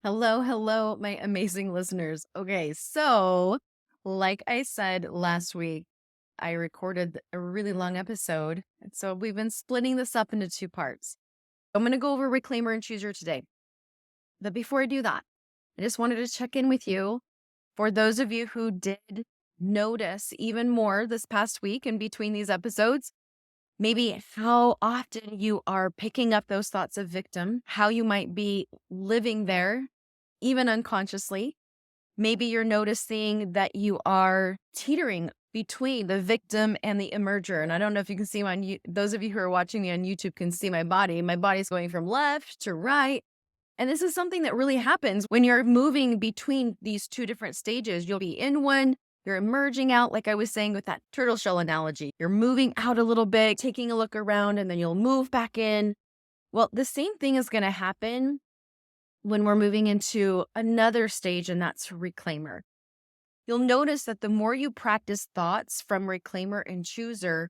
Hello, hello, my amazing listeners. Okay, so like I said last week, I recorded a really long episode. And so we've been splitting this up into two parts. I'm going to go over Reclaimer and Chooser today. But before I do that, I just wanted to check in with you. For those of you who did notice even more this past week in between these episodes, maybe how often you are picking up those thoughts of victim, how you might be living there, even unconsciously. Maybe you're noticing that you are teetering between the victim and the emerger. And I don't know if you can see those of you who are watching me on YouTube can see my body. My body's going from left to right. And this is something that really happens when you're moving between these two different stages. You'll be in one, you're emerging out, like I was saying with that turtle shell analogy. You're moving out a little bit, taking a look around, and then you'll move back in. Well, the same thing is going to happen when we're moving into another stage, and that's reclaimer. You'll notice that the more you practice thoughts from reclaimer and chooser,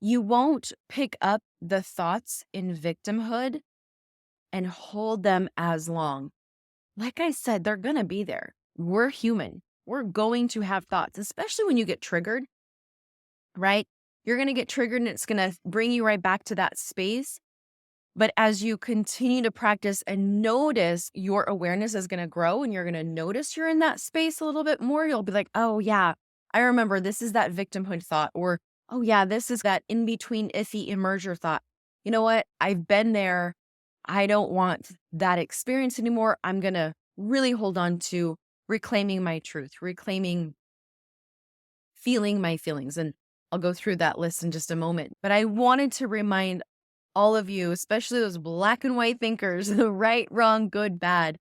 you won't pick up the thoughts in victimhood and hold them as long. Like I said, they're going to be there. We're human. We're going to have thoughts, especially when you get triggered, right? You're going to get triggered and it's going to bring you right back to that space. But as you continue to practice and notice, your awareness is going to grow and you're going to notice you're in that space a little bit more. You'll be like, oh, yeah, I remember this is that victimhood thought. Or, oh, yeah, this is that in between iffy emerger thought. You know what? I've been there. I don't want that experience anymore. I'm going to really hold on to reclaiming my truth, reclaiming feeling my feelings. And I'll go through that list in just a moment. But I wanted to remind all of you, especially those black and white thinkers, the right, wrong, good, bad.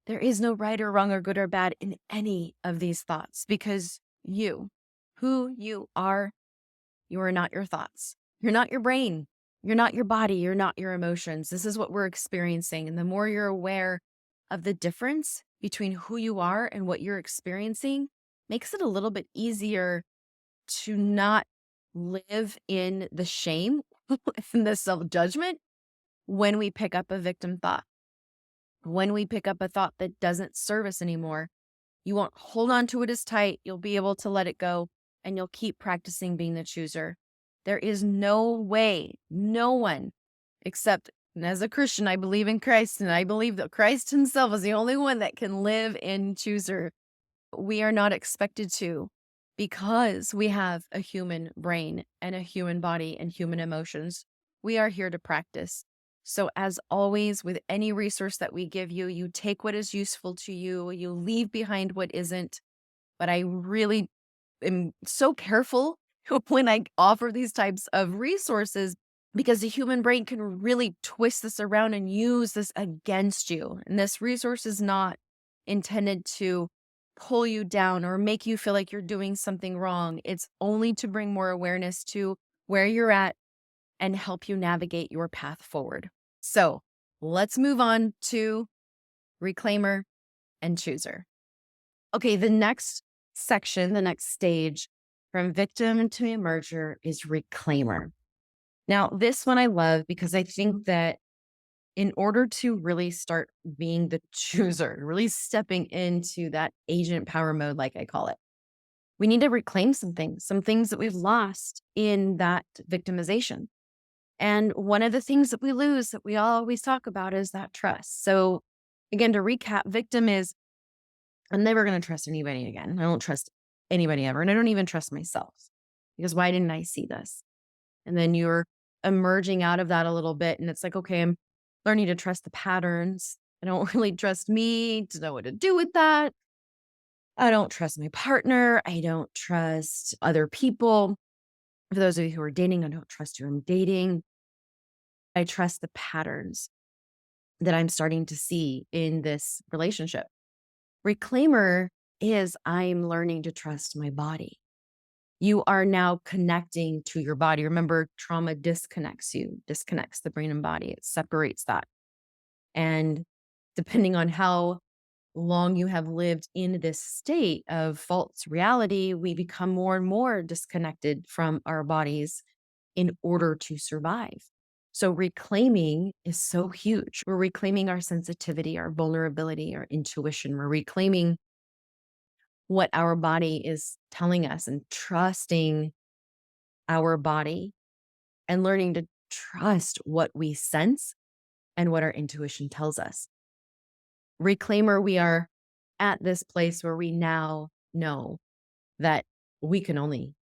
There is no right or wrong or good or bad in any of these thoughts because who you are not your thoughts. You're not your brain. You're not your body. You're not your emotions. This is what we're experiencing. And the more you're aware of the difference between who you are and what you're experiencing, makes it a little bit easier to not live in the shame and the self-judgment when we pick up a victim thought. When we pick up a thought that doesn't serve us anymore, you won't hold on to it as tight. You'll be able to let it go and you'll keep practicing being the chooser. There is no way, no one except, and as a Christian, I believe in Christ and I believe that Christ himself is the only one that can live in chooser. We are not expected to because we have a human brain and a human body and human emotions. We are here to practice. So as always, with any resource that we give you, you take what is useful to you, you leave behind what isn't. But I really am so careful when I offer these types of resources because the human brain can really twist this around and use this against you. And this resource is not intended to pull you down or make you feel like you're doing something wrong. It's only to bring more awareness to where you're at and help you navigate your path forward. So let's move on to reclaimer and chooser. Okay, the next section, the next stage from victim to emerger is reclaimer. Now, this one I love because I think that in order to really start being the chooser, really stepping into that agent power mode, like I call it, we need to reclaim some things that we've lost in that victimization. And one of the things that we lose that we always talk about is that trust. So again, to recap, victim is I'm never going to trust anybody again. I don't trust anybody ever. And I don't even trust myself because why didn't I see this? And then you're emerging out of that a little bit. And it's like, okay, I'm learning to trust the patterns. I don't really trust me to know what to do with that. I don't trust my partner. I don't trust other people. For those of you who are dating, I don't trust who I'm dating. I trust the patterns that I'm starting to see in this relationship. Reclaimer is I'm learning to trust my body. You are now connecting to your body. Remember, trauma disconnects the brain and body. It separates that. And depending on how long you have lived in this state of false reality, we become more and more disconnected from our bodies in order to survive. So reclaiming is so huge. We're reclaiming our sensitivity, our vulnerability, our intuition. We're reclaiming what our body is telling us and trusting our body and learning to trust what we sense and what our intuition tells us. Reclaimer, we are at this place where we now know that we can only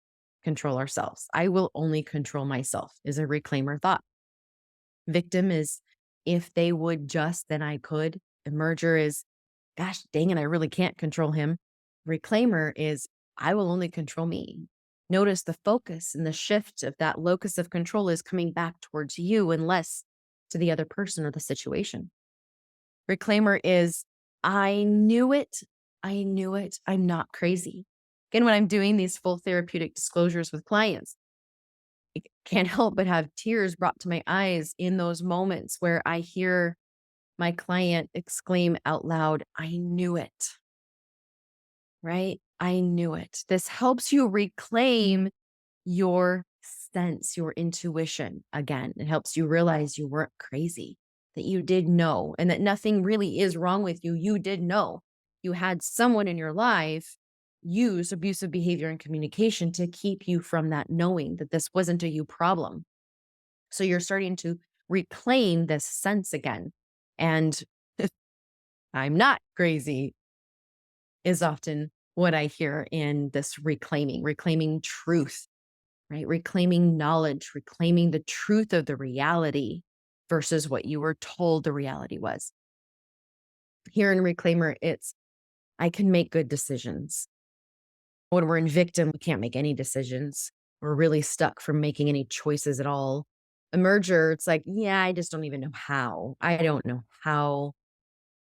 control ourselves. I will only control myself is a reclaimer thought. Victim is if they would just, then I could. Emerger is, gosh dang it, I really can't control him. Reclaimer is, I will only control me. Notice the focus and the shift of that locus of control is coming back towards you and less to the other person or the situation. Reclaimer is, I knew it. I knew it. I'm not crazy. Again, when I'm doing these full therapeutic disclosures with clients, I can't help but have tears brought to my eyes in those moments where I hear my client exclaim out loud, I knew it, right? I knew it. This helps you reclaim your sense, your intuition again. It helps you realize you weren't crazy, that you did know, and that nothing really is wrong with you. You did know. You had someone in your life use abusive behavior and communication to keep you from that knowing that this wasn't a you problem. So you're starting to reclaim this sense again. And I'm not crazy is often what I hear in this reclaiming truth, right? Reclaiming knowledge, reclaiming the truth of the reality versus what you were told the reality was. Here in Reclaimer, it's I can make good decisions. When we're in victim, we can't make any decisions. We're really stuck from making any choices at all. Emerger, it's like, yeah, I just don't even know how. I don't know how.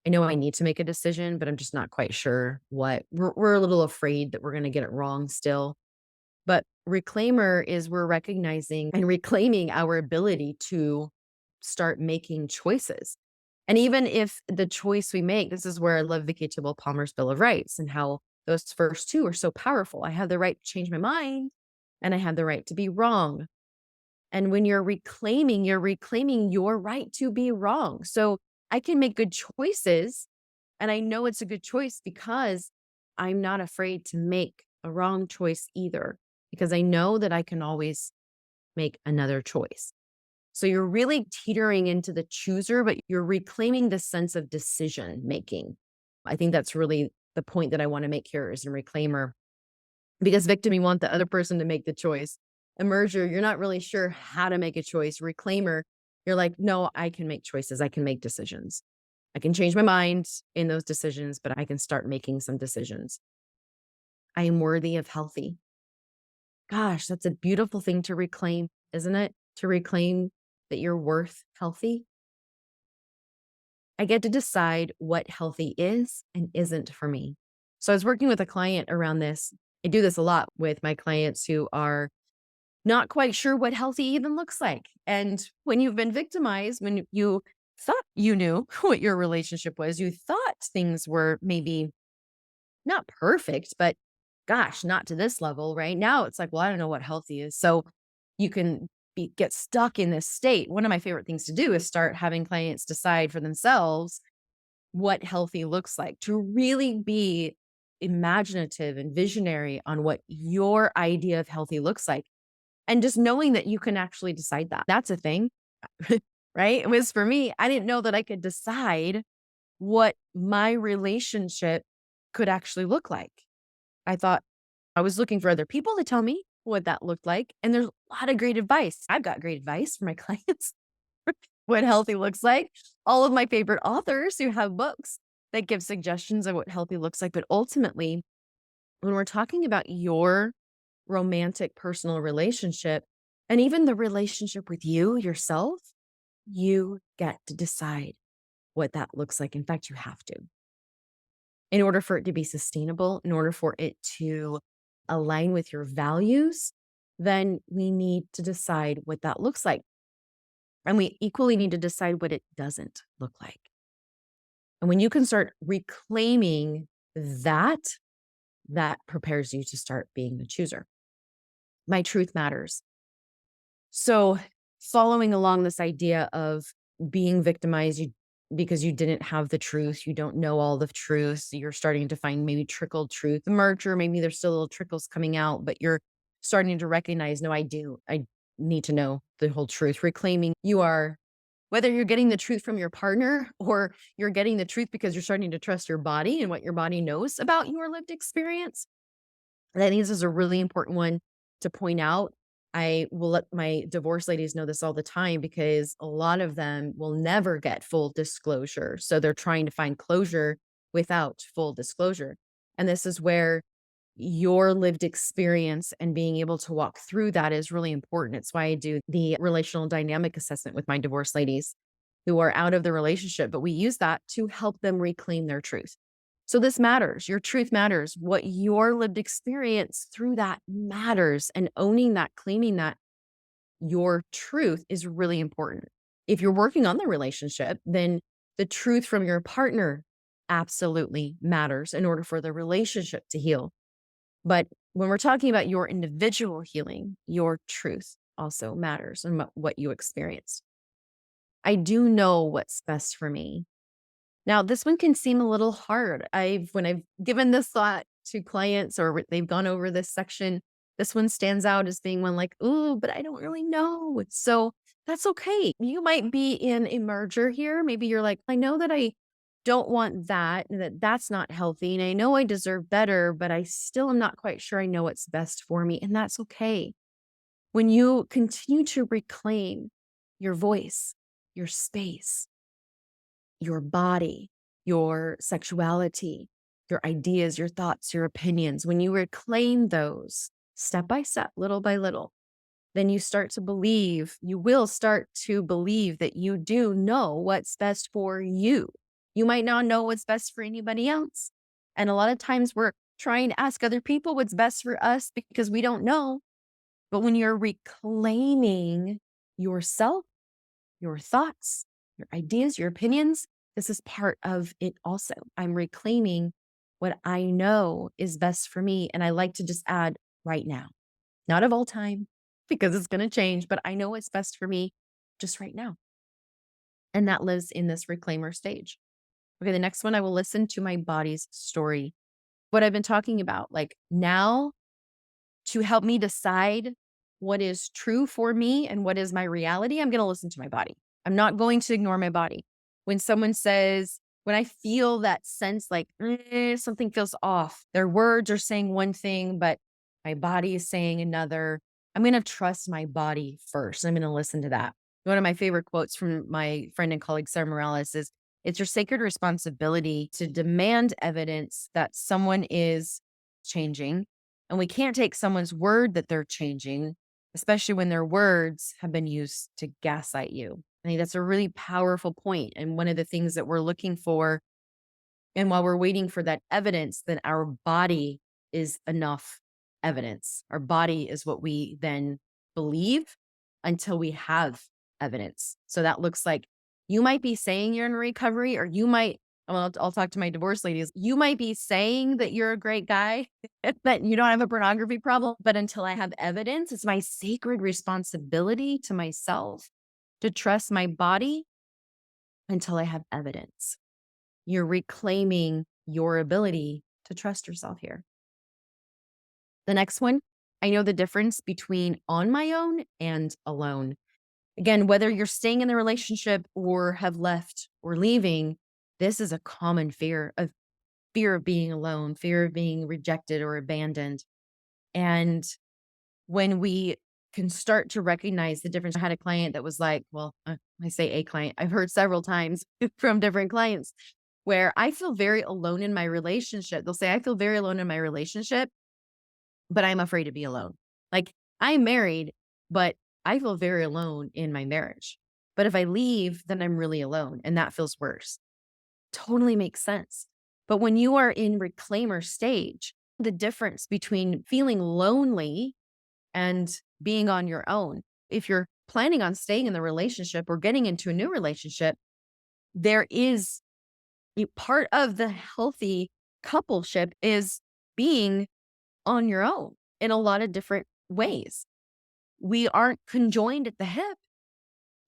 I know I need to make a decision, but I'm just not quite sure what. We're a little afraid that we're going to get it wrong still. But reclaimer is we're recognizing and reclaiming our ability to start making choices. And even if the choice we make, this is where I love Vicky Tibble Palmer's Bill of Rights and how those first two are so powerful. I have the right to change my mind and I have the right to be wrong. And when you're reclaiming your right to be wrong. So I can make good choices and I know it's a good choice because I'm not afraid to make a wrong choice either, because I know that I can always make another choice. So you're really teetering into the chooser, but you're reclaiming the sense of decision making. I think that's really the point that I want to make here is in reclaimer, because victim, you want the other person to make the choice. Emerger, you're not really sure how to make a choice. Reclaimer, you're like, no, I can make choices. I can make decisions. I can change my mind in those decisions, but I can start making some decisions. I am worthy of healthy. Gosh, that's a beautiful thing to reclaim, isn't it? To reclaim that you're worth healthy. I get to decide what healthy is and isn't for me. So I was working with a client around this. I do this a lot with my clients who are not quite sure what healthy even looks like. And when you've been victimized, when you thought you knew what your relationship was, you thought things were maybe not perfect, but gosh, not to this level, right? Now it's like, well, I don't know what healthy is. So you can get stuck in this state. One of my favorite things to do is start having clients decide for themselves what healthy looks like, to really be imaginative and visionary on what your idea of healthy looks like. And just knowing that you can actually decide that. That's a thing, right? It was for me, I didn't know that I could decide what my relationship could actually look like. I thought I was looking for other people to tell me what that looked like. And there's a lot of great advice. I've got great advice for my clients, what healthy looks like. All of my favorite authors who have books that give suggestions of what healthy looks like. But ultimately, when we're talking about your romantic personal relationship and even the relationship with you yourself, you get to decide what that looks like. In fact, you have to. In order for it to be sustainable, in order for it to align with your values, then we need to decide what that looks like. And we equally need to decide what it doesn't look like. And when you can start reclaiming that, that prepares you to start being the chooser. My truth matters. So following along this idea of being victimized because you didn't have the truth, you don't know all the truth, you're starting to find maybe trickled truth emerge, or maybe there's still little trickles coming out, but you're starting to recognize, no, I need to know the whole truth. Reclaiming you are, whether you're getting the truth from your partner or you're getting the truth because you're starting to trust your body and what your body knows about your lived experience. I think this is a really important one to point out. I will let my divorce ladies know this all the time because a lot of them will never get full disclosure. So they're trying to find closure without full disclosure. And this is where your lived experience and being able to walk through that is really important. It's why I do the relational dynamic assessment with my divorce ladies who are out of the relationship, but we use that to help them reclaim their truth. So this matters. Your truth matters. What your lived experience through that matters. And owning that, claiming that your truth is really important. If you're working on the relationship, then the truth from your partner absolutely matters in order for the relationship to heal. But when we're talking about your individual healing, your truth also matters and what you experience. I do know what's best for me. Now, this one can seem a little hard. When I've given this thought to clients or they've gone over this section, this one stands out as being one like, ooh, but I don't really know. So that's okay. You might be in a merger here. Maybe you're like, I know that I don't want that and that's not healthy. And I know I deserve better, but I still am not quite sure I know what's best for me. And that's okay. When you continue to reclaim your voice, your space, your body, your sexuality, your ideas, your thoughts, your opinions, when you reclaim those step by step, little by little, then you will start to believe that you do know what's best for you. You might not know what's best for anybody else. And a lot of times we're trying to ask other people what's best for us because we don't know. But when you're reclaiming yourself, your thoughts, your ideas, your opinions, this is part of it also. I'm reclaiming what I know is best for me. And I like to just add right now, not of all time, because it's going to change, but I know what's best for me just right now. And that lives in this reclaimer stage. Okay, the next one, I will listen to my body's story. What I've been talking about, like now to help me decide what is true for me and what is my reality, I'm going to listen to my body. I'm not going to ignore my body. When I feel that sense like something feels off, their words are saying one thing, but my body is saying another, I'm going to trust my body first. I'm going to listen to that. One of my favorite quotes from my friend and colleague, Sarah Morales, is it's your sacred responsibility to demand evidence that someone is changing. And we can't take someone's word that they're changing, especially when their words have been used to gaslight you. I think that's a really powerful point. And one of the things that we're looking for, and while we're waiting for that evidence, then our body is enough evidence. Our body is what we then believe until we have evidence. So that looks like you might be saying you're in recovery, or I'll talk to my divorce ladies. You might be saying that you're a great guy, that you don't have a pornography problem, but until I have evidence, it's my sacred responsibility to myself to trust my body until I have evidence. You're reclaiming your ability to trust yourself here. The next one, I know the difference between on my own and alone. Again, whether you're staying in the relationship or have left or leaving, this is a common fear of being alone, fear of being rejected or abandoned. And when we can start to recognize the difference, I had a client that was like, I say a client, I've heard several times from different clients where I feel very alone in my relationship. They'll say, I feel very alone in my relationship, but I'm afraid to be alone. Like I'm married, but I feel very alone in my marriage. But if I leave, then I'm really alone and that feels worse. Totally makes sense. But when you are in reclaimer stage, the difference between feeling lonely and being on your own, if you're planning on staying in the relationship or getting into a new relationship, there is part of the healthy coupleship is being on your own in a lot of different ways. We aren't conjoined at the hip.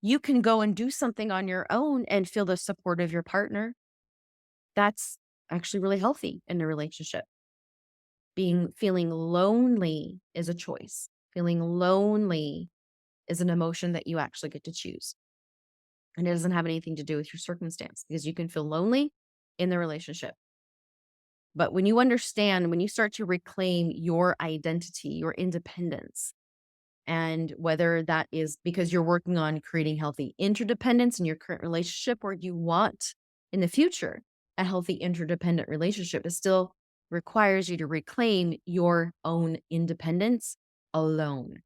You can go and do something on your own and feel the support of your partner. That's actually really healthy in a relationship. Feeling lonely is a choice. Feeling lonely is an emotion that you actually get to choose. And it doesn't have anything to do with your circumstance because you can feel lonely in the relationship. But when you understand, when you start to reclaim your identity, your independence, and whether that is because you're working on creating healthy interdependence in your current relationship, or you want in the future a healthy interdependent relationship, it still requires you to reclaim your own independence alone,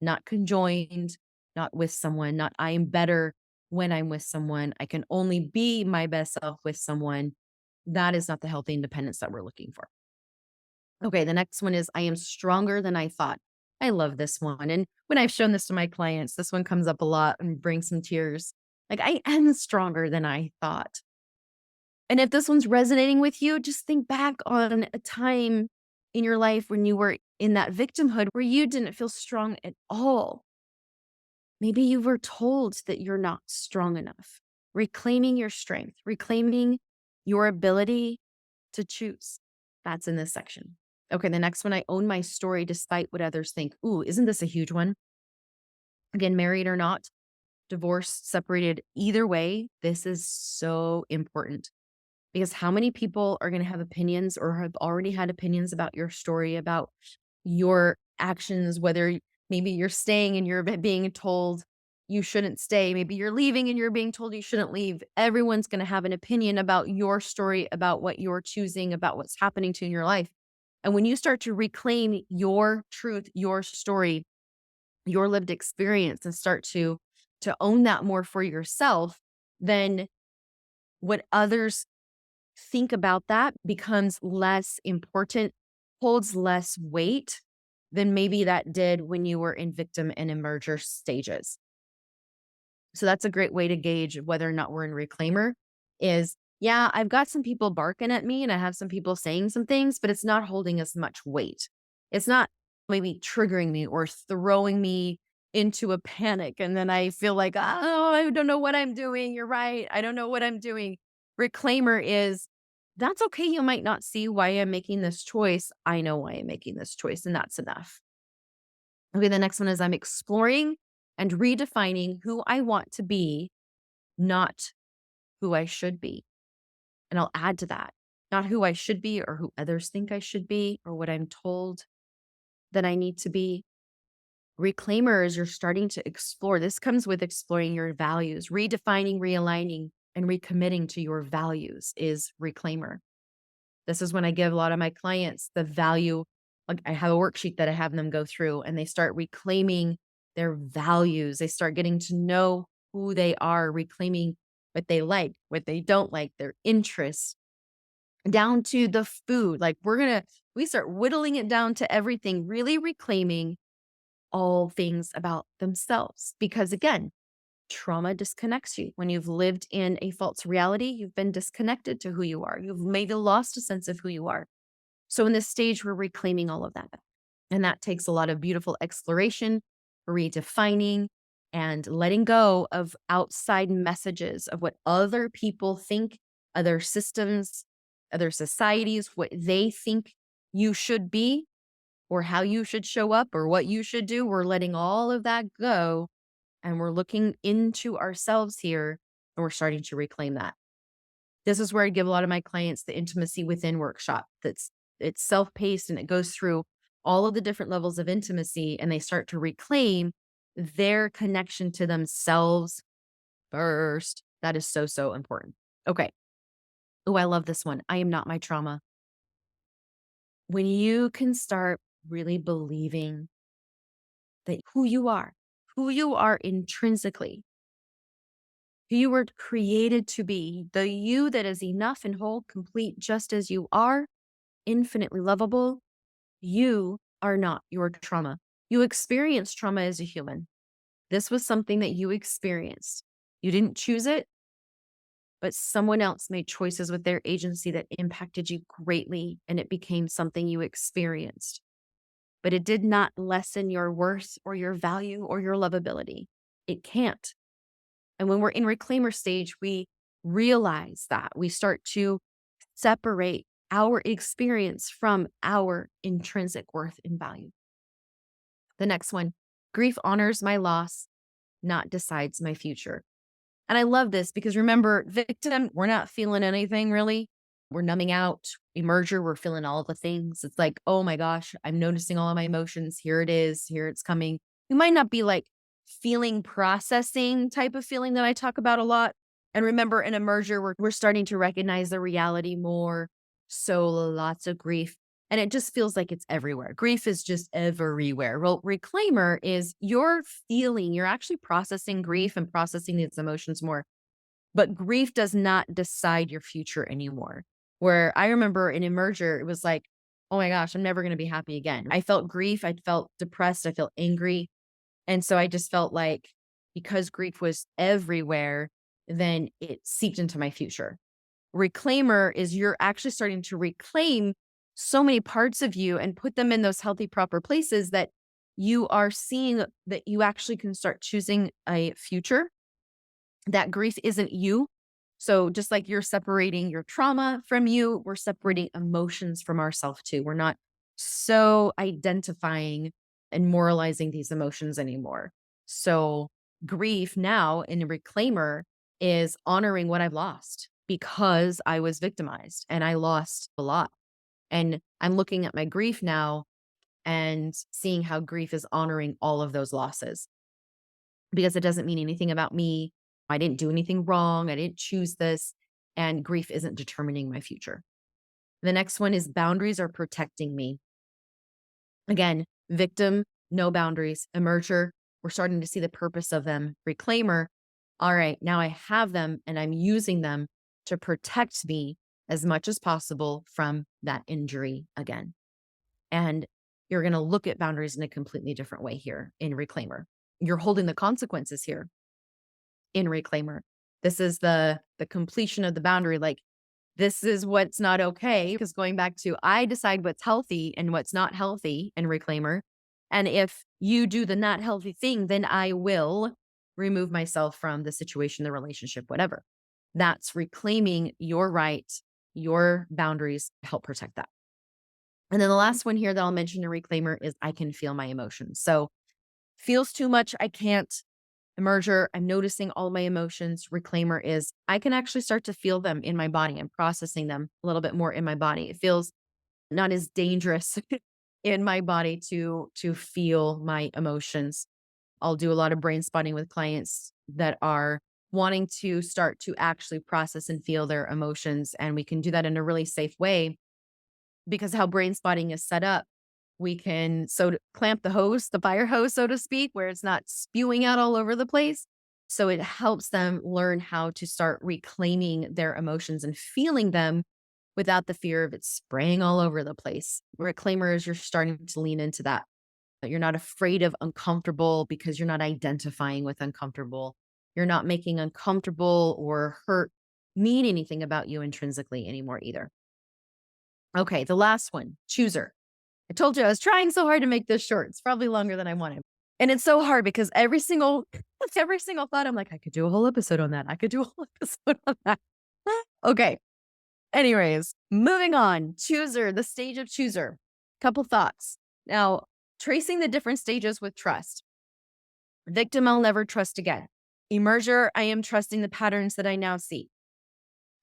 not conjoined, not with someone, not I am better when I'm with someone. I can only be my best self with someone. That is not the healthy independence that we're looking for. Okay, the next one is I am stronger than I thought. I love this one. And when I've shown this to my clients, this one comes up a lot and brings some tears. Like, I am stronger than I thought. And if this one's resonating with you, just think back on a time in your life when you were in that victimhood where you didn't feel strong at all. Maybe you were told that you're not strong enough. Reclaiming your strength, reclaiming your ability to choose. That's in this section. Okay, the next one, I own my story despite what others think. Ooh, isn't this a huge one? Again, married or not, divorced, separated, either way, this is so important. Because how many people are going to have opinions or have already had opinions about your story, about your actions, whether maybe you're staying and you're being told you shouldn't stay. Maybe you're leaving and you're being told you shouldn't leave. Everyone's going to have an opinion about your story, about what you're choosing, about what's happening to you in your life. And when you start to reclaim your truth, your story, your lived experience, and start to own that more for yourself, then what others think about that becomes less important, holds less weight than maybe that did when you were in victim and emerger stages. So that's a great way to gauge whether or not we're in reclaimer is, yeah, I've got some people barking at me and I have some people saying some things, but it's not holding as much weight. It's not maybe triggering me or throwing me into a panic. And then I feel like, oh, I don't know what I'm doing. You're right. I don't know what I'm doing. Reclaimer is, that's okay. You might not see why I'm making this choice. I know why I'm making this choice, and that's enough. Okay, the next one is I'm exploring and redefining who I want to be, not who I should be. And I'll add to that, not who I should be or who others think I should be or what I'm told that I need to be. Reclaimer is you're starting to explore. This comes with exploring your values, redefining, realigning, and recommitting to your values is reclaimer. This is when I give a lot of my clients the value. Like I have a worksheet that I have them go through and they start reclaiming their values. They start getting to know who they are, reclaiming what they like, what they don't like, their interests, down to the food. Like we start whittling it down to everything, really reclaiming all things about themselves. Because again, trauma disconnects you. When you've lived in a false reality, you've been disconnected to who you are. You've maybe lost a sense of who you are. So in this stage, we're reclaiming all of that. And that takes a lot of beautiful exploration, redefining, and letting go of outside messages of what other people think, other systems, other societies, what they think you should be, or how you should show up, or what you should do. We're letting all of that go. And we're looking into ourselves here, and we're starting to reclaim that. This is where I give a lot of my clients the intimacy within workshop. It's self-paced and it goes through all of the different levels of intimacy, and they start to reclaim their connection to themselves first. That is so, so important. Okay. Oh, I love this one. I am not my trauma. When you can start really believing that who you are intrinsically, who you were created to be, the you that is enough and whole, complete, just as you are, infinitely lovable. You are not your trauma. You experienced trauma as a human. This was something that you experienced. You didn't choose it, but someone else made choices with their agency that impacted you greatly, and it became something you experienced. But it did not lessen your worth or your value or your lovability. It can't. And when we're in reclaimer stage, we realize that we start to separate our experience from our intrinsic worth and value. The next one, grief honors my loss, not decides my future. And I love this because remember, victim, we're not feeling anything really. We're numbing out. Emerger, we're feeling all the things. It's like, oh my gosh, I'm noticing all of my emotions. Here it is. Here it's coming. We might not be like feeling processing type of feeling that I talk about a lot. And remember, in emerger, we're starting to recognize the reality more. So lots of grief. And it just feels like it's everywhere. Grief is just everywhere. Well, reclaimer is you're feeling, you're actually processing grief and processing these emotions more. But grief does not decide your future anymore. Where I remember in emerger, it was like, oh my gosh, I'm never going to be happy again. I felt grief. I felt depressed. I felt angry. And so I just felt like because grief was everywhere, then it seeped into my future. Reclaimer is you're actually starting to reclaim so many parts of you and put them in those healthy, proper places that you are seeing that you actually can start choosing a future. That grief isn't you. So just like you're separating your trauma from you, we're separating emotions from ourselves too. We're not so identifying and moralizing these emotions anymore. So grief now in a reclaimer is honoring what I've lost because I was victimized and I lost a lot. And I'm looking at my grief now and seeing how grief is honoring all of those losses because it doesn't mean anything about me. I didn't do anything wrong. I didn't choose this. And grief isn't determining my future. The next one is boundaries are protecting me. Again, victim, no boundaries. Emerger, we're starting to see the purpose of them. Reclaimer, all right, now I have them and I'm using them to protect me as much as possible from that injury again. And you're going to look at boundaries in a completely different way here in reclaimer. You're holding the consequences here in reclaimer. This is the completion of the boundary. Like this is what's not okay. Because going back to I decide what's healthy and what's not healthy in reclaimer. And if you do the not healthy thing, then I will remove myself from the situation, the relationship, whatever. That's reclaiming your right, your boundaries to help protect that. And then the last one here that I'll mention in reclaimer is I can feel my emotions. So feels too much, I can't. Emerger, I'm noticing all my emotions. Reclaimer is I can actually start to feel them in my body. I'm processing them a little bit more in my body. It feels not as dangerous in my body to feel my emotions. I'll do a lot of brain spotting with clients that are wanting to start to actually process and feel their emotions. And we can do that in a really safe way because how brain spotting is set up, we can clamp the hose, the fire hose, so to speak, where it's not spewing out all over the place. So it helps them learn how to start reclaiming their emotions and feeling them without the fear of it spraying all over the place. Reclaimers, you're starting to lean into that. That you're not afraid of uncomfortable because you're not identifying with uncomfortable. You're not making uncomfortable or hurt mean anything about you intrinsically anymore either. Okay, the last one, chooser. I told you I was trying so hard to make this short. It's probably longer than I wanted. And it's so hard because every single every single thought I'm like, I could do a whole episode on that. I could do a whole episode on that. Okay. Anyways, moving on. Chooser, the stage of chooser. Couple thoughts. Now, tracing the different stages with trust. Victim, I'll never trust again. Emerger, I am trusting the patterns that I now see.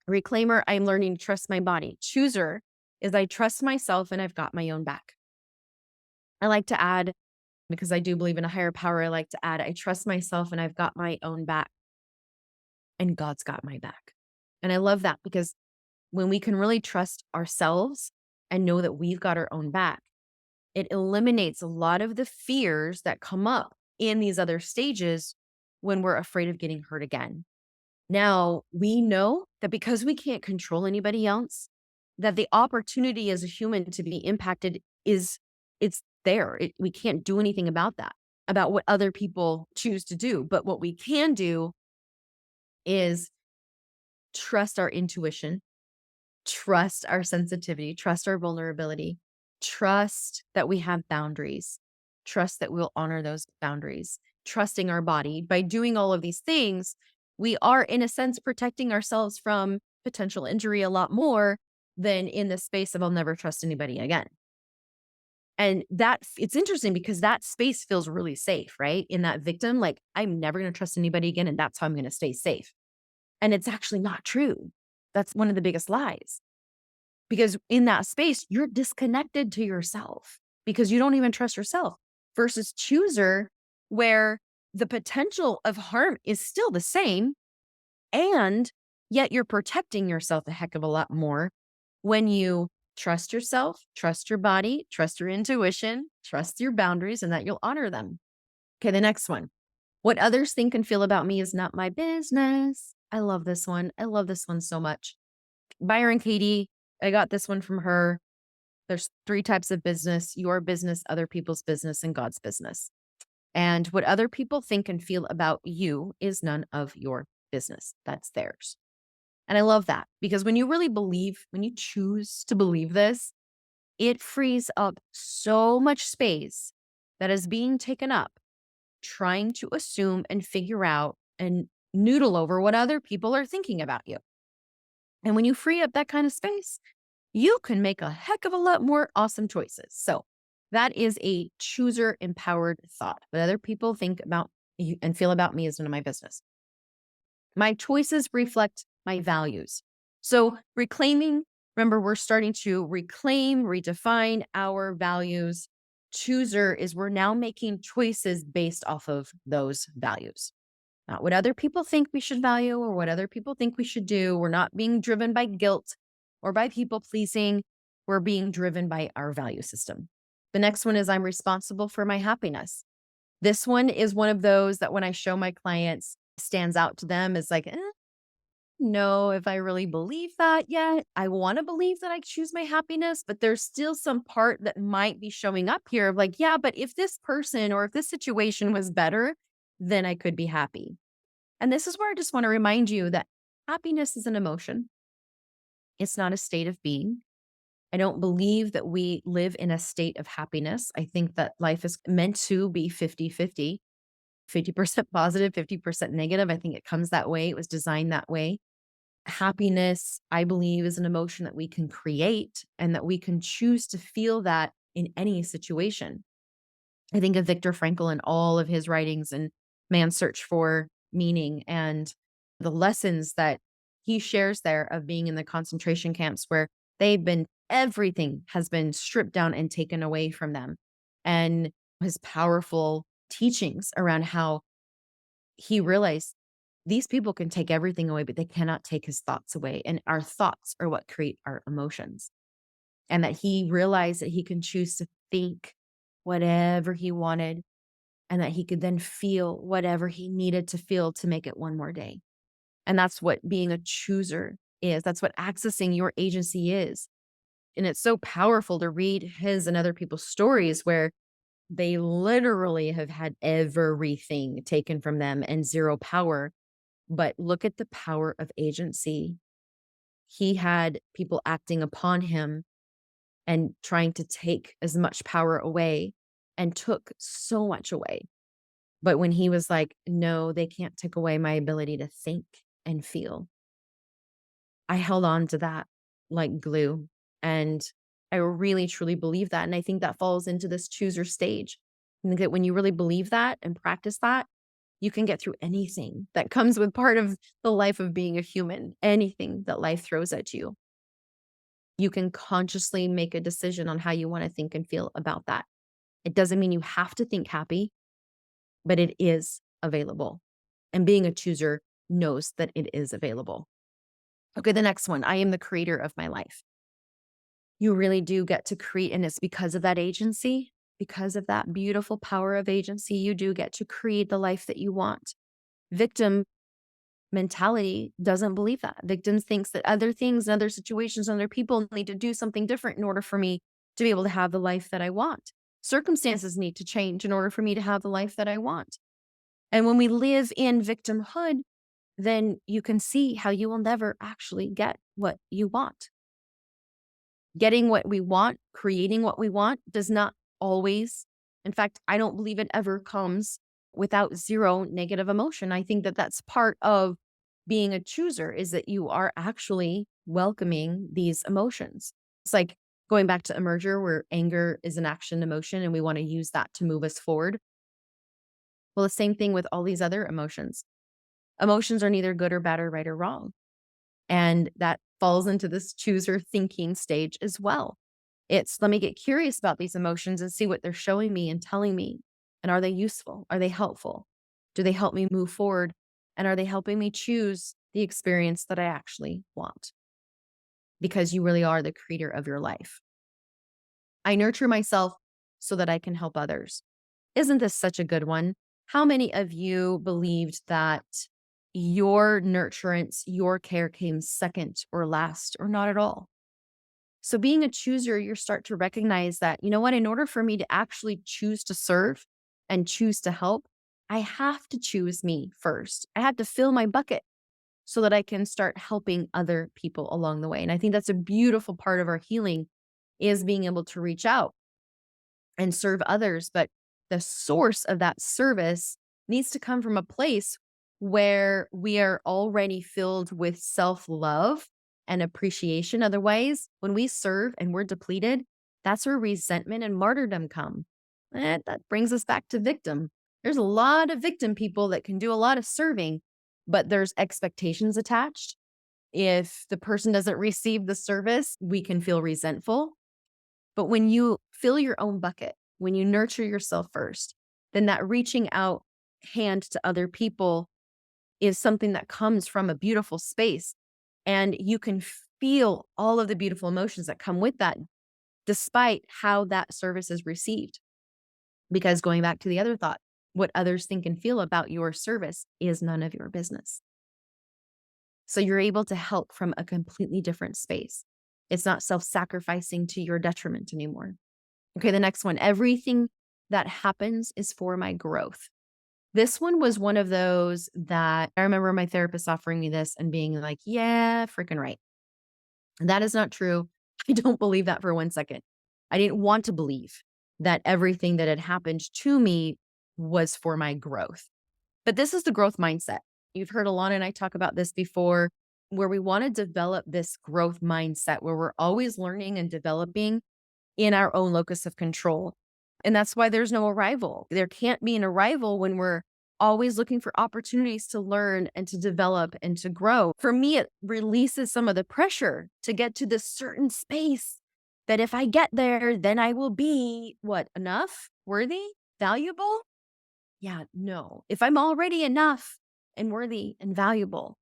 Reclaimer, I'm learning to trust my body. Chooser is I trust myself and I've got my own back. I like to add, because I do believe in a higher power, I like to add, I trust myself and I've got my own back. And God's got my back. And I love that because when we can really trust ourselves and know that we've got our own back, it eliminates a lot of the fears that come up in these other stages when we're afraid of getting hurt again. Now, we know that because we can't control anybody else, that the opportunity as a human to be impacted it's there. We can't do anything about that, about what other people choose to do. But what we can do is trust our intuition, trust our sensitivity, trust our vulnerability, trust that we have boundaries, trust that we'll honor those boundaries, trusting our body. By doing all of these things, we are, in a sense, protecting ourselves from potential injury a lot more than in the space of I'll never trust anybody again. And it's interesting because that space feels really safe, right? In that victim, like, I'm never going to trust anybody again. And that's how I'm going to stay safe. And it's actually not true. That's one of the biggest lies. Because in that space, you're disconnected to yourself because you don't even trust yourself versus chooser, where the potential of harm is still the same. And yet you're protecting yourself a heck of a lot more when you trust yourself, trust your body, trust your intuition, trust your boundaries, and that you'll honor them. Okay, the next one. What others think and feel about me is not my business. I love this one. I love this one so much. Byron Katie, I got this one from her. There's 3 types of business: your business, other people's business, and God's business. And what other people think and feel about you is none of your business. That's theirs. And I love that because when you really believe, when you choose to believe this, it frees up so much space that is being taken up trying to assume and figure out and noodle over what other people are thinking about you. And when you free up that kind of space, you can make a heck of a lot more awesome choices. So that is a chooser empowered thought. What other people think about you and feel about me is none of my business. My choices reflect my values. So reclaiming, remember, we're starting to reclaim, redefine our values. Chooser is we're now making choices based off of those values. Not what other people think we should value or what other people think we should do. We're not being driven by guilt or by people pleasing. We're being driven by our value system. The next one is I'm responsible for my happiness. This one is one of those that when I show my clients stands out to them as like, no, if I really believe that yet. I want to believe that I choose my happiness, but there's still some part that might be showing up here of like, yeah, but if this person or if this situation was better, then I could be happy. And this is where I just want to remind you that happiness is an emotion. It's not a state of being. I don't believe that we live in a state of happiness. I think that life is meant to be 50-50, 50% positive, 50% negative. I think it comes that way. It was designed that way. Happiness, I believe, is an emotion that we can create and that we can choose to feel that in any situation. I think of Viktor Frankl and all of his writings and Man's Search for Meaning and the lessons that he shares there of being in the concentration camps where everything has been stripped down and taken away from them. And his powerful teachings around how he realized these people can take everything away, but they cannot take his thoughts away. And our thoughts are what create our emotions. And that he realized that he can choose to think whatever he wanted and that he could then feel whatever he needed to feel to make it one more day. And that's what being a chooser is. That's what accessing your agency is. And it's so powerful to read his and other people's stories where they literally have had everything taken from them and zero power. But look at the power of agency. He had people acting upon him and trying to take as much power away and took so much away. But when he was like, no, they can't take away my ability to think and feel, I held on to that like glue. And I really, truly believe that. And I think that falls into this chooser stage. I think that when you really believe that and practice that, you can get through anything that comes with part of the life of being a human, anything that life throws at you. You can consciously make a decision on how you want to think and feel about that. It doesn't mean you have to think happy, but it is available. And being a chooser knows that it is available. Okay, the next one. I am the creator of my life. You really do get to create, and it's because of that agency, because of that beautiful power of agency, you do get to create the life that you want. Victim mentality doesn't believe that. Victims thinks that other things, other situations, other people need to do something different in order for me to be able to have the life that I want. Circumstances need to change in order for me to have the life that I want. And when we live in victimhood, then you can see how you will never actually get what you want. Getting what we want, creating what we want does not always, in fact, I don't believe it ever comes without zero negative emotion. I think that that's part of being a chooser is that you are actually welcoming these emotions. It's like going back to emerger where anger is an action emotion and we want to use that to move us forward. Well, the same thing with all these other emotions. Emotions are neither good or bad or right or wrong. And that falls into this chooser thinking stage as well. It's let me get curious about these emotions and see what they're showing me and telling me. And are they useful? Are they helpful? Do they help me move forward? And are they helping me choose the experience that I actually want? Because you really are the creator of your life. I nurture myself so that I can help others. Isn't this such a good one? How many of you believed that your nurturance, your care came second or last or not at all? So being a chooser, you start to recognize that, you know what, in order for me to actually choose to serve and choose to help, I have to choose me first. I have to fill my bucket so that I can start helping other people along the way. And I think that's a beautiful part of our healing is being able to reach out and serve others. But the source of that service needs to come from a place where we are already filled with self-love and appreciation. Otherwise, when we serve and we're depleted, that's where resentment and martyrdom come. And that brings us back to victim. There's a lot of victim people that can do a lot of serving, but there's expectations attached. If the person doesn't receive the service, we can feel resentful. But when you fill your own bucket, when you nurture yourself first, then that reaching out hand to other people is something that comes from a beautiful space. And you can feel all of the beautiful emotions that come with that, despite how that service is received. Because going back to the other thought, what others think and feel about your service is none of your business. So you're able to help from a completely different space. It's not self-sacrificing to your detriment anymore. Okay, the next one. Everything that happens is for my growth. This one was one of those that I remember my therapist offering me this and being like, yeah, freaking right. That is not true. I don't believe that for 1 second. I didn't want to believe that everything that had happened to me was for my growth. But this is the growth mindset. You've heard Alana and I talk about this before, where we want to develop this growth mindset where we're always learning and developing in our own locus of control. And that's why there's no arrival. There can't be an arrival when we're always looking for opportunities to learn and to develop and to grow. For me, it releases some of the pressure to get to this certain space that if I get there, then I will be what, enough, worthy, valuable? Yeah, no. If I'm already enough and worthy and valuable,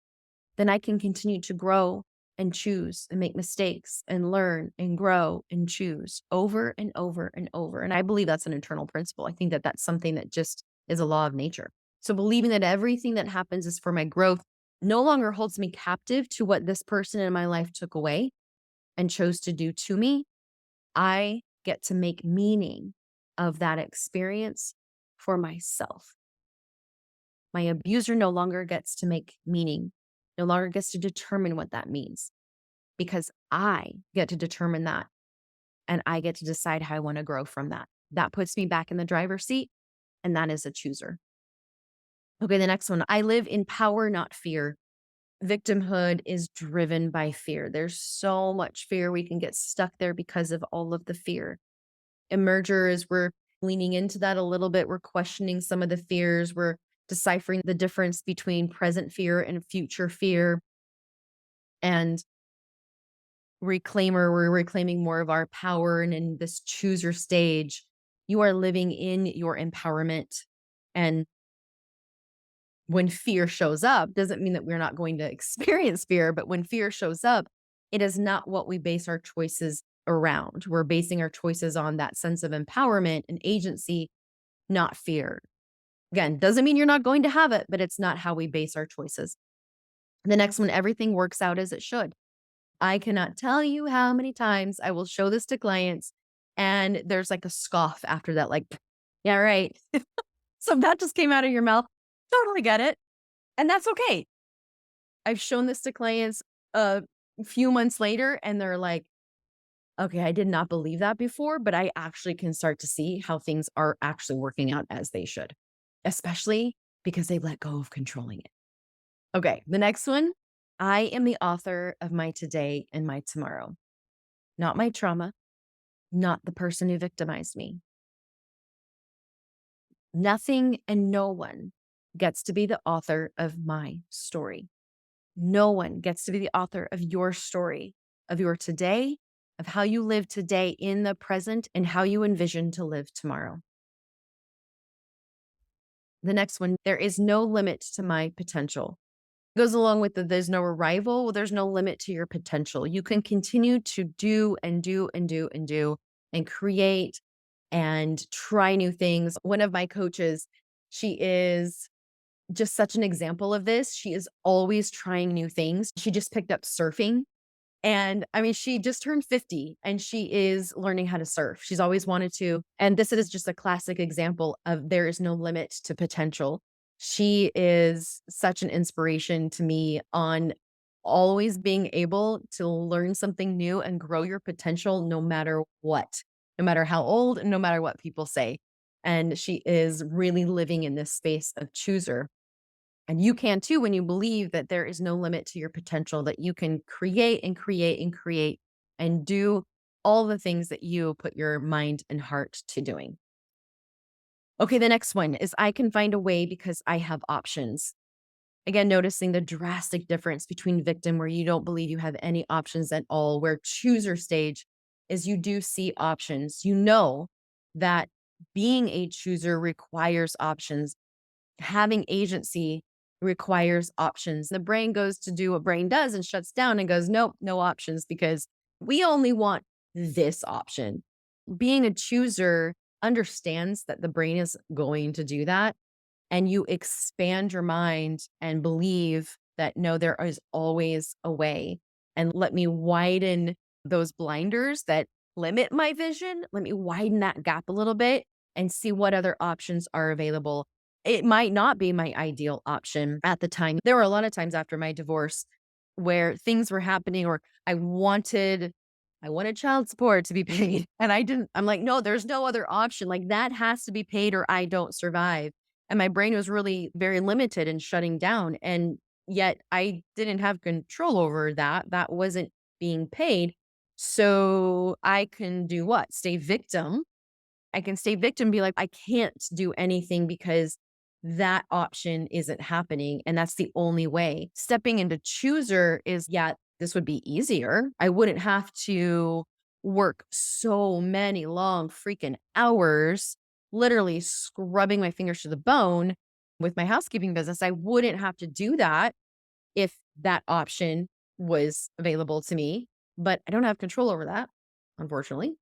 then I can continue to grow and choose and make mistakes and learn and grow and choose over and over and over. And I believe that's an internal principle. I think that that's something that just is a law of nature. So believing that everything that happens is for my growth no longer holds me captive to what this person in my life took away and chose to do to me. I get to make meaning of that experience for myself. My abuser no longer gets to make meaning, no longer gets to determine what that means, because I get to determine that and I get to decide how I want to grow from that. That puts me back in the driver's seat, and that is a chooser. Okay, the next one. I live in power, not fear. Victimhood is driven by fear. There's so much fear. We can get stuck there because of all of the fear. Emergers, we're leaning into that a little bit. We're questioning some of the fears. We're deciphering the difference between present fear and future fear. And reclaimer, we're reclaiming more of our power. And in this chooser stage, you are living in your empowerment. And when fear shows up, doesn't mean that we're not going to experience fear, but when fear shows up, it is not what we base our choices around. We're basing our choices on that sense of empowerment and agency, not fear. Again, doesn't mean you're not going to have it, but it's not how we base our choices. The next one, everything works out as it should. I cannot tell you how many times I will show this to clients and there's like a scoff after that, like, yeah, right. So that just came out of your mouth. Totally get it. And that's okay. I've shown this to clients a few months later and they're like, okay, I did not believe that before, but I actually can start to see how things are actually working out as they should, especially because they let go of controlling it. Okay, the next one. I am the author of my today and my tomorrow, not my trauma, not the person who victimized me. Nothing and no one gets to be the author of my story. No one gets to be the author of your story, of your today, of how you live today in the present, and how you envision to live tomorrow. The next one, there is no limit to my potential. Goes along with the there's no arrival. Well, there's no limit to your potential. You can continue to do and do and do and do and create and try new things. One of my coaches, she is just such an example of this. She is always trying new things. She just picked up surfing. And I mean, she just turned 50 and she is learning how to surf. She's always wanted to. And this is just a classic example of there is no limit to potential. She is such an inspiration to me on always being able to learn something new and grow your potential no matter what, no matter how old, and no matter what people say. And she is really living in this space of chooser. And you can too when you believe that there is no limit to your potential, that you can create and create and create and do all the things that you put your mind and heart to doing. Okay, the next one is I can find a way because I have options. Again, noticing the drastic difference between victim, where you don't believe you have any options at all, where chooser stage is you do see options. You know that being a chooser requires options. Having agency requires options. The brain goes to do what brain does and shuts down and goes, nope, no options, because we only want this option. Being a chooser understands that the brain is going to do that. And you expand your mind and believe that no, there is always a way. And let me widen those blinders that limit my vision. Let me widen that gap a little bit and see what other options are available. It might not be my ideal option at the time. There were a lot of times after my divorce where things were happening or I wanted child support to be paid and I didn't. I'm like, no, there's no other option. Like that has to be paid or I don't survive. And my brain was really very limited and shutting down. And yet I didn't have control over that. That wasn't being paid. So I can do what? Stay victim. I can stay victim, be like, I can't do anything because that option isn't happening. And that's the only way. Stepping into chooser is, yeah, this would be easier. I wouldn't have to work so many long freaking hours, literally scrubbing my fingers to the bone with my housekeeping business. I wouldn't have to do that if that option was available to me, but I don't have control over that, unfortunately,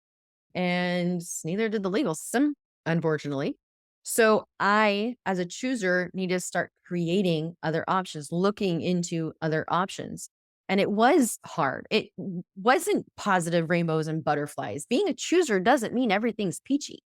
and neither did the legal system, unfortunately. So I, as a chooser, need to start creating other options, looking into other options. And it was hard. It wasn't positive rainbows and butterflies. Being a chooser doesn't mean everything's peachy.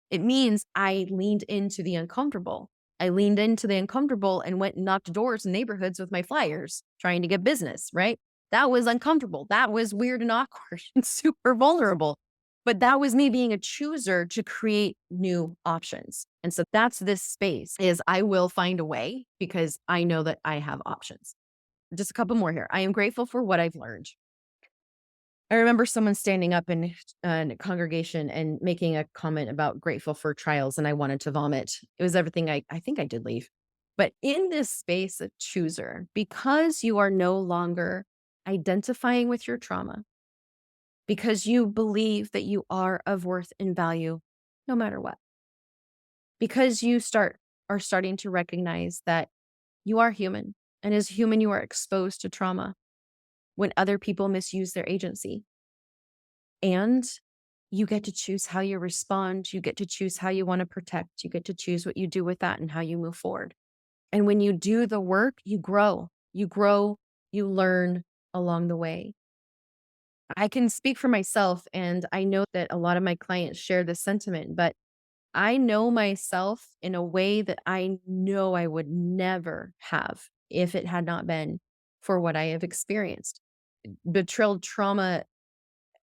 It means I leaned into the uncomfortable. I leaned into the uncomfortable and went and knocked doors in neighborhoods with my flyers, trying to get business, right? That was uncomfortable. That was weird and awkward and super vulnerable. But that was me being a chooser to create new options. And so that's this space is I will find a way because I know that I have options. Just a couple more here. I am grateful for what I've learned. I remember someone standing up in a congregation and making a comment about grateful for trials, and I wanted to vomit. It was everything I think I did leave. But in this space of chooser, because you are no longer identifying with your trauma, because you believe that you are of worth and value no matter what, because you are starting to recognize that you are human, and as human, you are exposed to trauma when other people misuse their agency. And you get to choose how you respond. You get to choose how you want to protect. You get to choose what you do with that and how you move forward. And when you do the work, you grow. You grow, you learn along the way. I can speak for myself, and I know that a lot of my clients share this sentiment, but I know myself in a way that I know I would never have if it had not been for what I have experienced. Betrayal trauma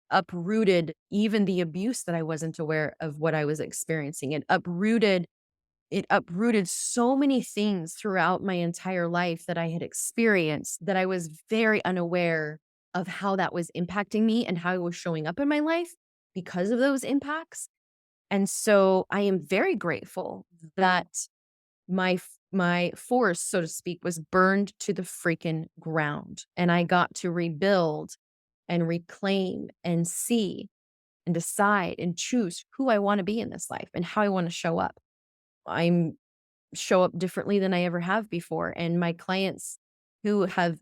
uprooted even the abuse that I wasn't aware of what I was experiencing. It uprooted it uprooted so many things throughout my entire life that I had experienced that I was very unaware of how that was impacting me and how it was showing up in my life because of those impacts. And so I am very grateful that my force, so to speak, was burned to the freaking ground. And I got to rebuild and reclaim and see and decide and choose who I want to be in this life and how I want to show up. I'm show up differently than I ever have before. And my clients who have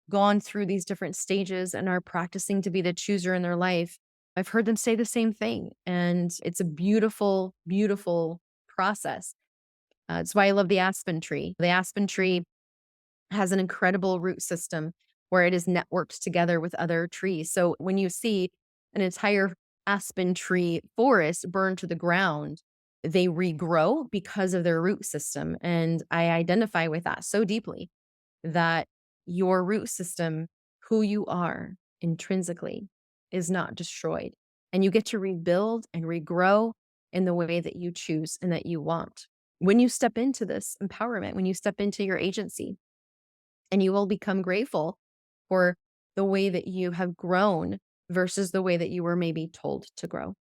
gone through these different stages and are practicing to be the chooser in their life, I've heard them say the same thing. And it's a beautiful, beautiful process. It's why I love the aspen tree. The aspen tree has an incredible root system where it is networked together with other trees. So when you see an entire aspen tree forest burn to the ground, they regrow because of their root system. And I identify with that so deeply that your root system, who you are intrinsically, is not destroyed. And you get to rebuild and regrow in the way that you choose and that you want. When you step into this empowerment, when you step into your agency, and you will become grateful for the way that you have grown versus the way that you were maybe told to grow.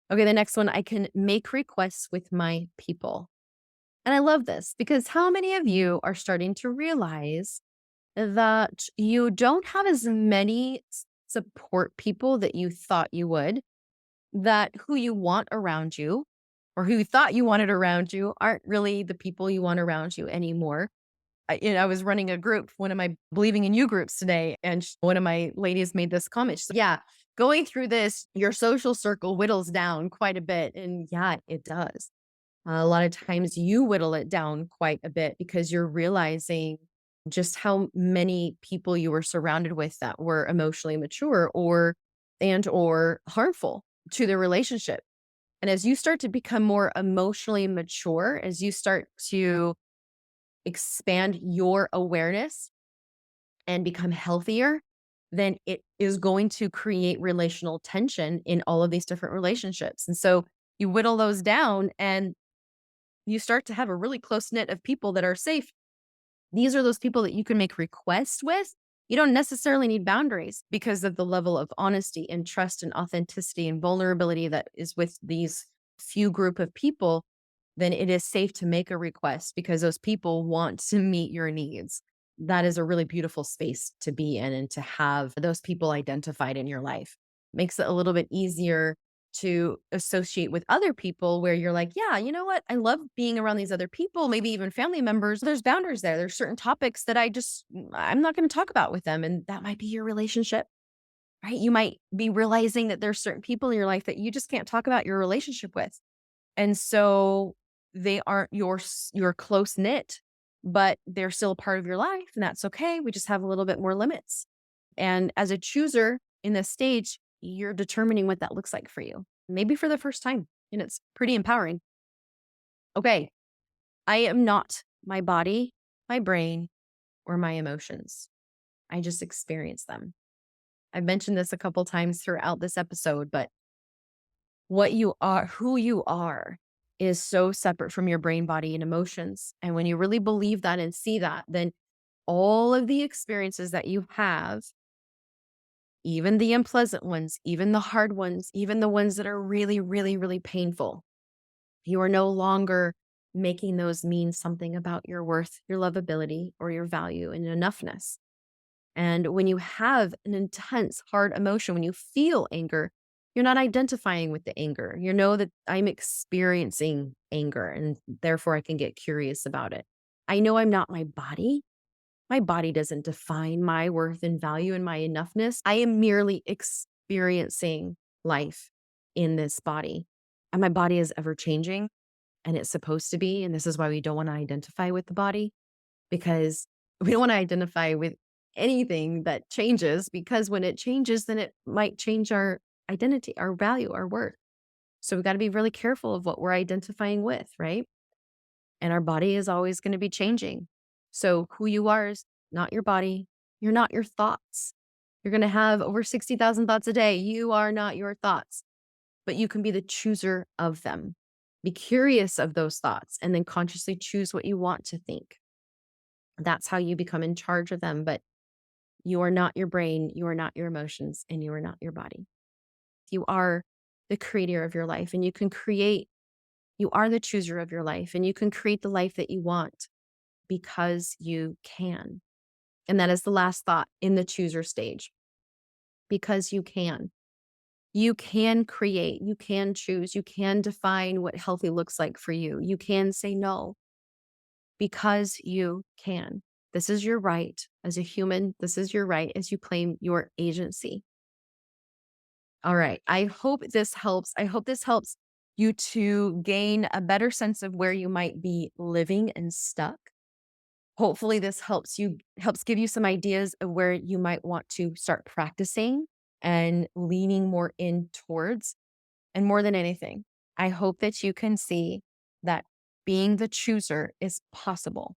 Okay, the next one, I can make requests with my people. And I love this because how many of you are starting to realize that you don't have as many support people that you thought you would, that who you want around you or who you thought you wanted around you aren't really the people you want around you anymore. I was running a group, one of my Believing in You groups today, and one of my ladies made this comment. She said, yeah, going through this, your social circle whittles down quite a bit. And yeah, it does. A lot of times you whittle it down quite a bit because you're realizing just how many people you were surrounded with that were emotionally mature or harmful to the relationship. And as you start to become more emotionally mature, as you start to expand your awareness and become healthier, then it is going to create relational tension in all of these different relationships. And so you whittle those down and you start to have a really close knit of people that are safe. These are those people that you can make requests with. You don't necessarily need boundaries because of the level of honesty and trust and authenticity and vulnerability that is with these few group of people. Then it is safe to make a request because those people want to meet your needs. That is a really beautiful space to be in and to have those people identified in your life. Makes it a little bit easier to associate with other people where you're like, yeah, you know what? I love being around these other people, maybe even family members. There's boundaries there. There's certain topics that I'm not going to talk about with them. And that might be your relationship, right? You might be realizing that there's certain people in your life that you just can't talk about your relationship with. And so they aren't your close knit, but they're still a part of your life. And that's okay. We just have a little bit more limits. And as a chooser in this stage, you're determining what that looks like for you, maybe for the first time. And it's pretty empowering. Okay. I am not my body, my brain, or my emotions. I just experience them. I've mentioned this a couple times throughout this episode, but what you are, who you are, is so separate from your brain, body, and emotions. And when you really believe that and see that, then all of the experiences that you have, even the unpleasant ones, even the hard ones, even the ones that are really, really, really painful, you are no longer making those mean something about your worth, your lovability, or your value and enoughness. And when you have an intense, hard emotion, when you feel anger, you're not identifying with the anger. You know that I'm experiencing anger and therefore I can get curious about it. I know I'm not my body. My body doesn't define my worth and value and my enoughness. I am merely experiencing life in this body. And my body is ever changing and it's supposed to be. And this is why we don't want to identify with the body because we don't want to identify with anything that changes because when it changes, then it might change our identity, our value, our worth. So we got to be really careful of what we're identifying with, right? And our body is always going to be changing. So who you are is not your body. You're not your thoughts. You're going to have over 60,000 thoughts a day. You are not your thoughts, but you can be the chooser of them. Be curious of those thoughts and then consciously choose what you want to think. That's how you become in charge of them. But you are not your brain, you are not your emotions, and you are not your body. You are the creator of your life, and you are the chooser of your life, and you can create the life that you want because you can. And that is the last thought in the chooser stage. Because you can. You can create, you can choose, you can define what healthy looks like for you. You can say no because you can. This is your right as a human. This is your right as you claim your agency. All right. I hope this helps. I hope this helps you to gain a better sense of where you might be living and stuck. Hopefully this helps give you some ideas of where you might want to start practicing and leaning more in towards. And more than anything, I hope that you can see that being the chooser is possible.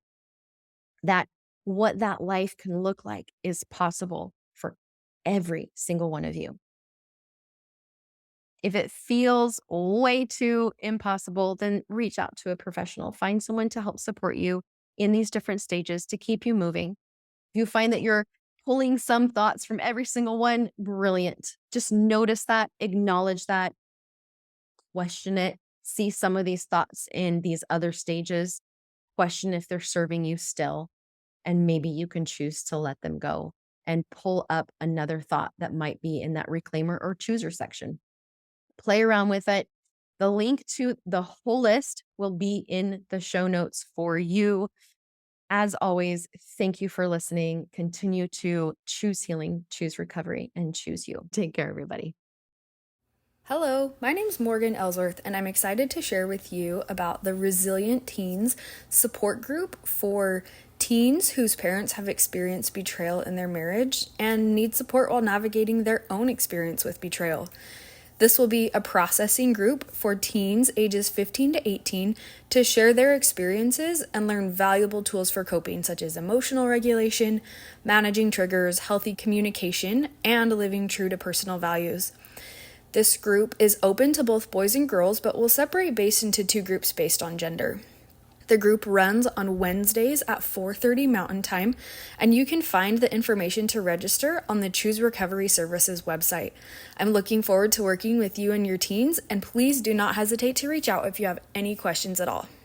That what that life can look like is possible for every single one of you. If it feels way too impossible, then reach out to a professional. Find someone to help support you in these different stages to keep you moving. If you find that you're pulling some thoughts from every single one, brilliant. Just notice that, acknowledge that, question it, see some of these thoughts in these other stages, question if they're serving you still, and maybe you can choose to let them go and pull up another thought that might be in that reclaimer or chooser section. Play around with it. The link to the whole list will be in the show notes for you. As always, thank you for listening. Continue to choose healing, choose recovery, and choose you. Take care, everybody. Hello, my name's Morgan Ellsworth, and I'm excited to share with you about the Resilient Teens support group for teens whose parents have experienced betrayal in their marriage and need support while navigating their own experience with betrayal. This will be a processing group for teens ages 15 to 18 to share their experiences and learn valuable tools for coping, such as emotional regulation, managing triggers, healthy communication, and living true to personal values. This group is open to both boys and girls, but will separate based into two groups based on gender. The group runs on Wednesdays at 4:30 Mountain Time, and you can find the information to register on the Choose Recovery Services website. I'm looking forward to working with you and your teens, and please do not hesitate to reach out if you have any questions at all.